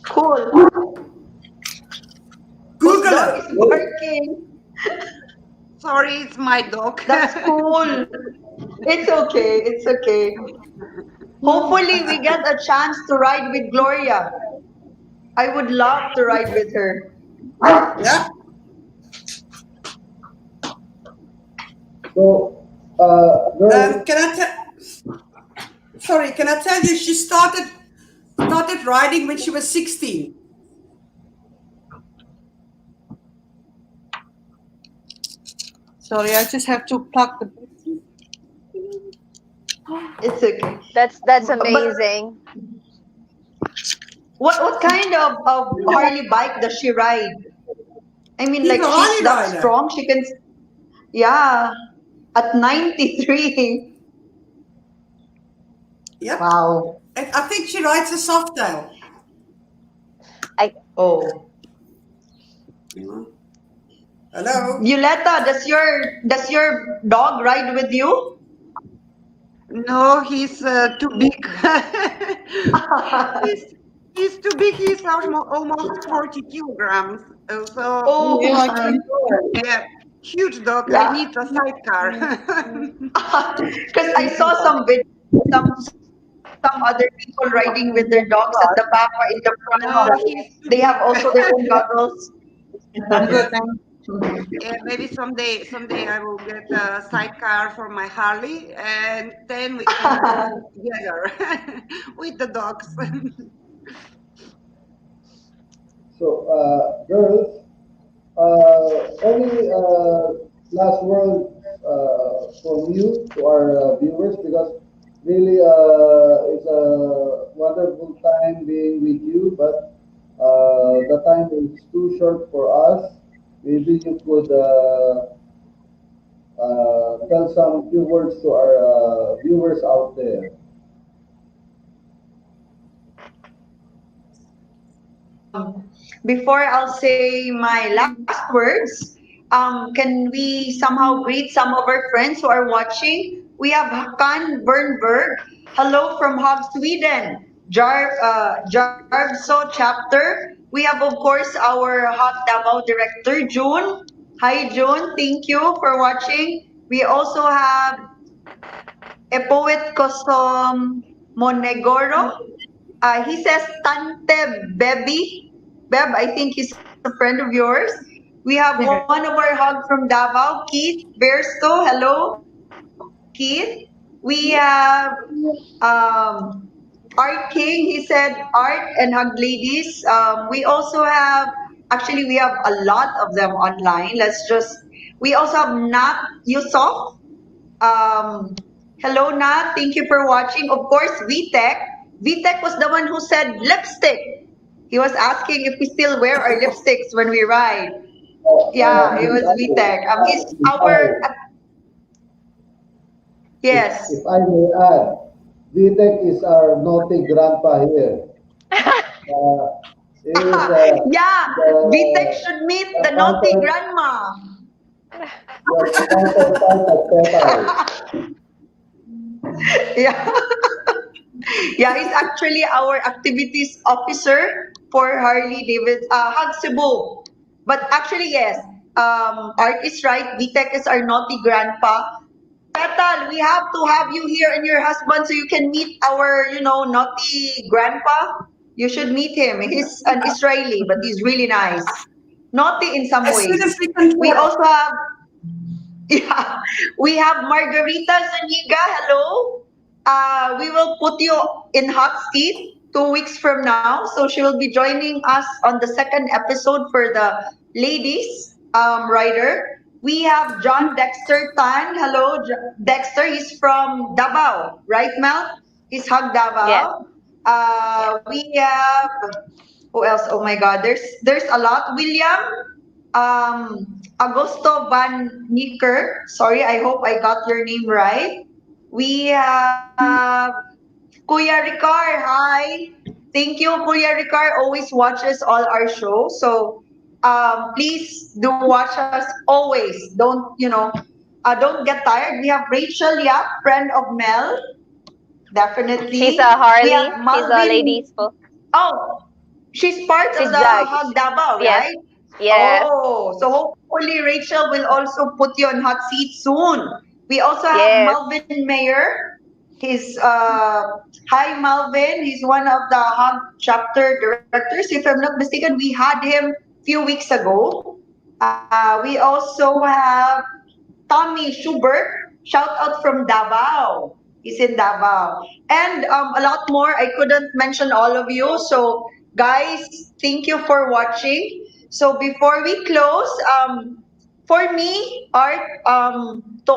Cool. Whose Google dog her. is barking? Sorry, it's my dog. That's cool. It's okay. It's okay. Hopefully, we get a chance to ride with Gloria. I would love to ride with her. Yeah. so, girls, Can I tell? Sorry, can I tell you? She started riding when she was 16. Sorry, I just have to plug the battery. It's okay. That's But amazing. what kind of Harley bike does she ride? I mean, She's like a she's Harley that rider. strong. She can, yeah, at 93. Yep. Wow. I think she rides a Softail. I Oh. Mhm. Hello. Violeta, does your dog ride with you? No, he's too big. he's he's too big. He's almost 40 kilograms. So Oh Yeah, I can my. do it. yeah, huge dog. I Yeah. need a sidecar. Because I saw some videos, some other people riding with their dogs at the back or in the front, No, right? he's They too have big. also their own goggles. I'm good, Yeah. thanks. Yeah, maybe someday I will get a sidecar for my Harley, and then we can go together with the dogs. so girls, any last words from you to our viewers? Because really, it's a wonderful time being with you, but the time is too short for us. Maybe you could tell some few words to our viewers out there. Before I'll say my last words, can we somehow greet some of our friends who are watching? We have Hakan Bernberg. Hello from H.O.G, Sweden. Jarvso chapter. We We have, of course, our Hot Davao director, June. Hi, June. Thank you for watching. We also have a poet Kosom Monegoro. He says, Tante Bebi. Beb, I think he's a friend of yours. We have one of our hug from Davao, Keith Bersto. Hello, Keith. We have Art King. He said, Art and hug ladies. We also have, actually, we have a lot of them online. We also have Nat Yusof. Um, Hello, Nat. Thank you for watching. Of course, VTech. VTech was the one who said lipstick. He was asking if we still wear our lipsticks when we ride. Yeah, it If was VTech. He's our, if yes. I may add, Vitek is our naughty grandpa here. Uh, he is Yeah, VTech the, should meet the the naughty counter, grandma. the counterpart of Petal. Yeah. Yeah, he's actually our activities officer for Harley Davidson, Hug Cebu. But actually, yes, Art is right. VTech is our naughty grandpa. Petal, we have to have you here and your husband so you can meet our, naughty grandpa. You should meet him. He's an Israeli, but he's really nice. Naughty in some As soon ways. as we can We talk. also have yeah, we have Margarita Zaniga. Hello. We will put you in hot seat 2 weeks from now. So she will be joining us on the second episode for the ladies rider. We have John Dexter Tan. Hello, Dexter. He's from Davao, right, Mel? He's Hug Yes. Davao. We have who else? Oh my God, there's a lot. William, Agosto Van Nicker. Sorry, I hope I got your name right. We have Kuya Ricard. Hi, thank you, Kuya Ricard. Always watches all our shows. So please do watch us always. Don't get tired. We have Rachel Yap, friend of Mel. She's a Definitely. We Harley. have She's a lady. Malvin. Oh, she's part of She's the judge. Hug Davao, Yes. right? Yes. Oh, so hopefully Rachel will also put you on hot seat soon. We also have Yes. Malvin Mayer. He's Hi Malvin. He's one of the Hug chapter directors. If I'm not mistaken, we had him few weeks ago. We also have Tommy Schubert, shout out from Davao. He's in Davao. And a lot more. I couldn't mention all of you. So, guys, thank you for watching. So, before we close, for me, Art, to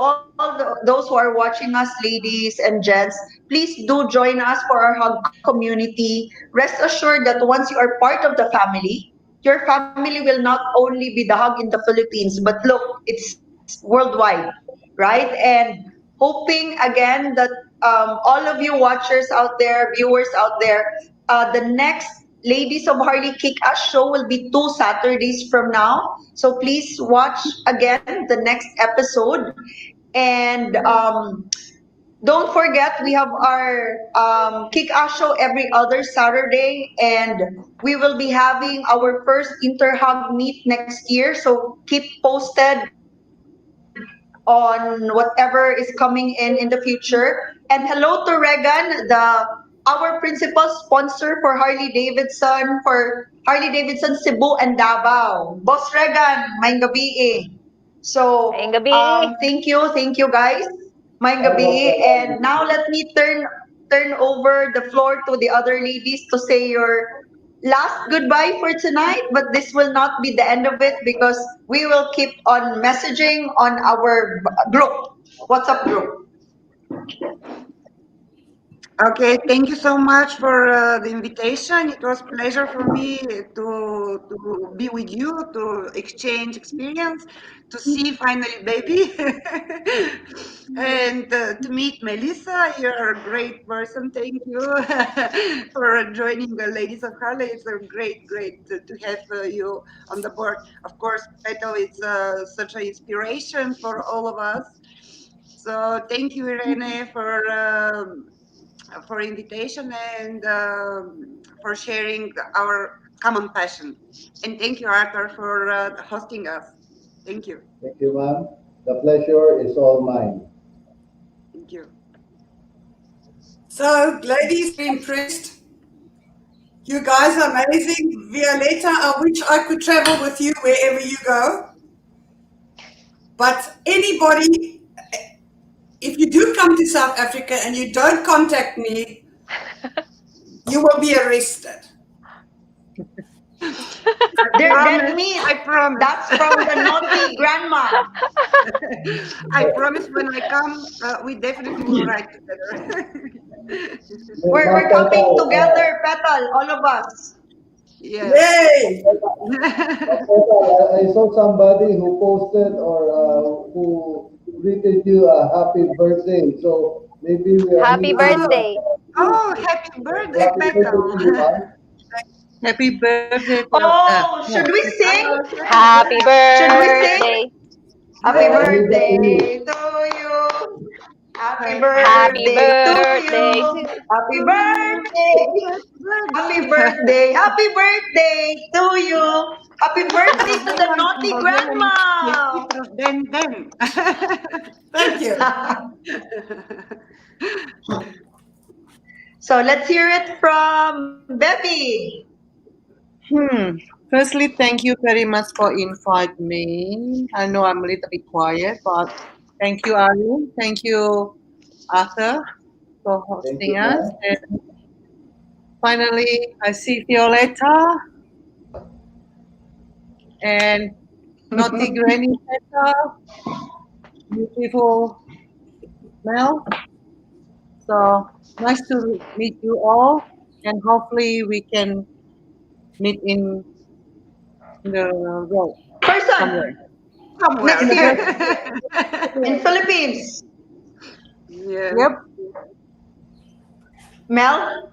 those who are watching us, ladies and gents, please do join us for our Hug community. Rest assured that once you are part of the family, your family will not only be the Hug in the Philippines, but look, it's worldwide, right? And hoping again that all of you watchers out there, viewers out there, the next Ladies of Harley Kick-Ass show will be 2 Saturdays from now. So please watch again the next episode. And don't forget, we have our kick-ass show every other Saturday, and we will be having our first Interhub meet next year. So keep posted on whatever is coming in the future. And hello to Regan, our principal sponsor for Harley-Davidson Cebu and Davao. Boss Regan, may gabi. So, Ngayong gabi. thank you guys. May gabi. And now let me turn over the floor to the other ladies to say your last goodbye for tonight, but this will not be the end of it because we will keep on messaging on our group. What's up, group? Okay, thank you so much for the invitation. It was pleasure for me to be with you, to exchange experience, to see finally baby, and to meet Melissa. You're a great person. Thank you for joining the Ladies of Harley. It's a great to have you on the board. Of course, Petal is such an inspiration for all of us. So thank you, Irene, for invitation and for sharing our common passion. And thank you, Arthur, for hosting us. Thank you. Thank you, ma'am. The pleasure is all mine. Thank you. So, ladies, very impressed. You guys are amazing. Violeta, I wish I could travel with you wherever you go. But anybody, if you do come to South Africa and you don't contact me, you will be arrested. I That promise. I means promise. that's from the naughty grandma. I promise when I come, we definitely will ride together. We're Ma'am coming Petal, together, Petal, all of us. Yes. Yay! I saw somebody who posted or who greeted you a happy birthday. So maybe we are Happy meeting. birthday. Oh, happy birthday, Happy birthday Petal. to you, ma'am. Happy birthday to Oh, no. should we sing? Oh, happy Happy birthday. Should we sing? birthday. Happy Leave that to birthday you. to you. Happy Happy birthday to birthday you. to Happy To you. birthday. Happy Happy birthday. birthday. Happy birthday to you. Happy In birthday to the Bulgarian, in naughty Bulgarian, may grandma. Petrus den. Thank you. So let's hear it from Bebi. Hmm. Firstly, thank you very much for inviting me. I know I'm a little bit quiet, but thank you, Irene. Thank you, Arthur, for Thank hosting you, us. ma'am. And finally, I see Violeta and Naughty Granny Petal, beautiful Mel. So nice to meet you all, and hopefully we can meet in the road somewhere. Person, Somewhere. In next the year person. in Philippines. Yeah. Yep. Mel,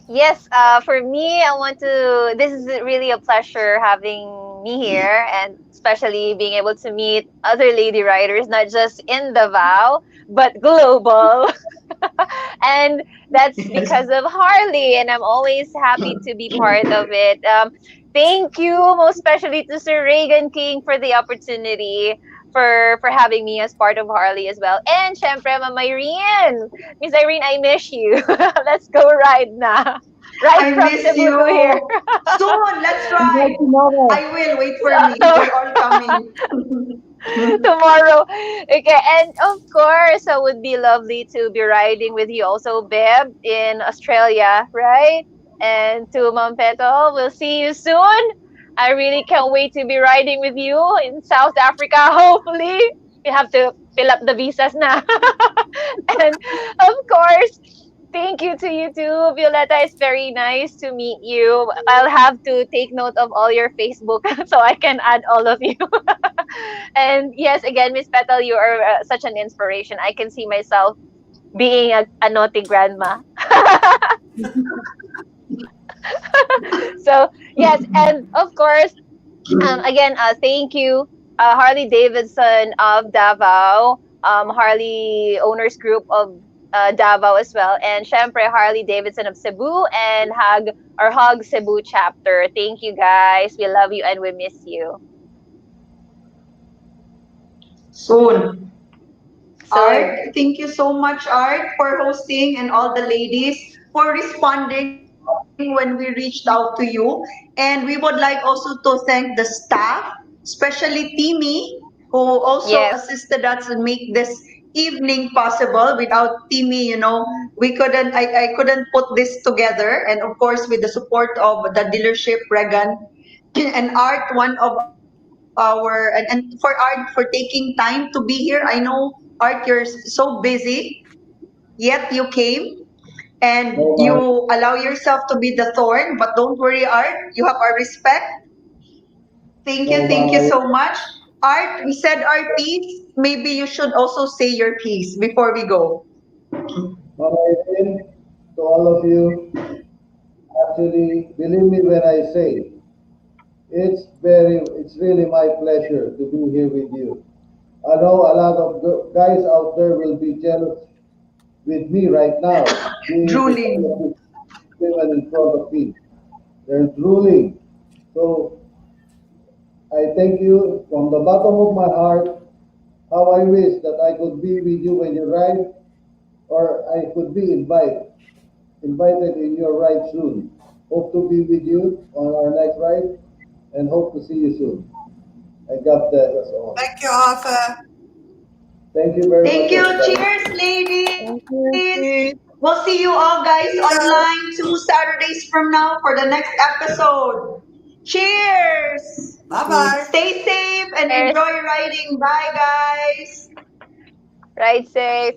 Yes, for me, I want to. This is really a pleasure having me here, and especially being able to meet other lady riders, not just in Davao, but global. And that's yes. because of Harley, and I'm always happy to be part of it. Thank you, most especially to Sir Reagan King for the opportunity. For having me as part of Harley as well. And syempre, Ma'am Irene. Miss Irene, I miss you. Let's go ride na. Ride I from miss Cebu to here. you. Soon, let's Invite ride. tomorrow. I will wait for me. We're all coming. Tomorrow. Okay, and of course, it would be lovely to be riding with you also, Beb, in Australia, right? And to Mom Petal, we'll see you soon. I really can't wait to be riding with you in South Africa, hopefully. We have to fill up the visas now. And of course, thank you to you too, Violeta. It's very nice to meet you. I'll have to take note of all your Facebook so I can add all of you. And yes, again, Miss Petal, you are such an inspiration. I can see myself being a naughty grandma. So yes, and of course, again, thank you, Harley Davidson of Davao, Harley Owners Group of Davao as well, and syempre Harley Davidson of Cebu and H.O.G Cebu chapter. Thank you guys. We love you and we miss you. Soon. Soon. Art, thank you so much, Art, for hosting and all the ladies for responding when we reached out to you. And we would like also to thank the staff, especially Timmy, who also Yes. assisted us and make this evening possible. Without Timmy, we couldn't I couldn't put this together. And of course with the support of the dealership Regan and Art, one of our and for Art for taking time to be here. I know Art, you're so busy, yet you came and No, ma'am. you allow yourself to be the thorn. But don't worry, Art, you have our respect. No, Thank ma'am. you so much. Art, we said our piece. Maybe you should also say your piece before we go. Ma'am Irene, to all of you, actually, believe me when I say, it's really my pleasure to be here with you. I know a lot of guys out there will be jealous with me right now, being in front Drooling. of this women in front of me. and truly. So I thank you from the bottom of my heart. How I wish that I could be with you when you ride, or I could be invited in your ride soon. Hope to be with you on our next ride, and hope to see you soon. And God bless us all. Thank you, Arthur. Thank you very Thank much, you. everybody. Cheers, Thank ladies. you. Sis. We'll see you all guys online Cheers. 2 Saturdays from now for the next episode. Cheers. Bye Sis. bye. Stay safe and Cheers. enjoy riding. Bye, guys. Ride safe.